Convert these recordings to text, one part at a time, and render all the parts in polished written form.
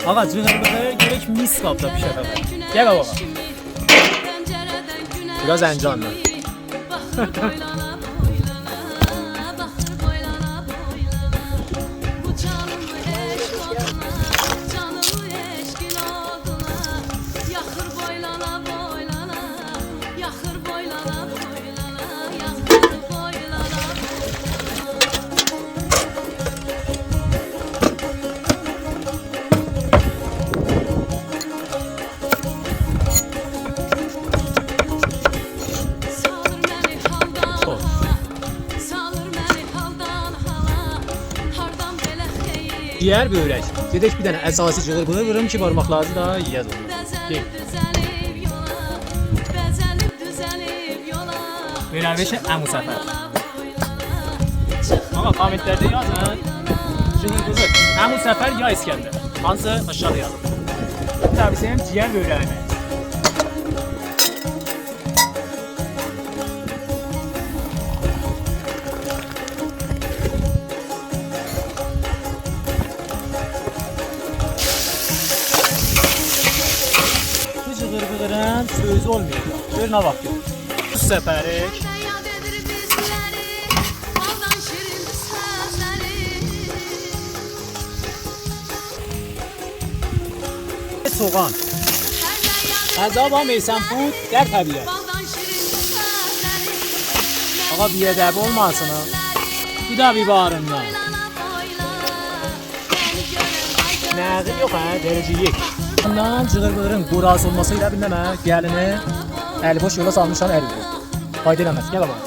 Ağa cığır-bığır gerek mis kapda pişer ağa. Gel baba. Biraz encanla. Diğer börek. Gedək bir dənə əsası cığır-bığır vırım ki, barmaqlarınızı daha yiyəz olur. Gel. Börəvəşə Əmu Səfər. Ama kommentlerde yazın. Cığır-bığır. Əmu Səfər ya İskəndər. Hansı aşağıda yazın. Tabii senin diğer böreğine. Cığır-bığırın sözü olmuyor. Gör ne vakti. Bu seferik. Soğan. Əzaba meysən bu der təbiət. Ağa bir ədəbi olmasın ha. Bu da bir barından. Nəğil yox ha, derece yek. Bundan cığır-bığırın qurası olmasıyla bilməm hə, gəlini əli boş yola salmışam əli. Fayda eləməz, gəl baba.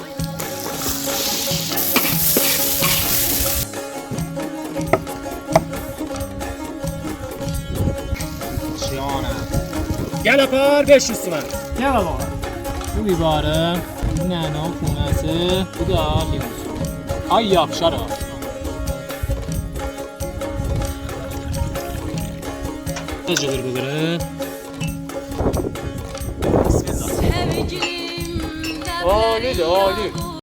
Gel apar 500 tümən. Gel baba. Bu bibarın, bu nənə kunəsi, bu da limon. Ay yapışar ha. Cığır-bığırı. Bismillah. Ali de Ali.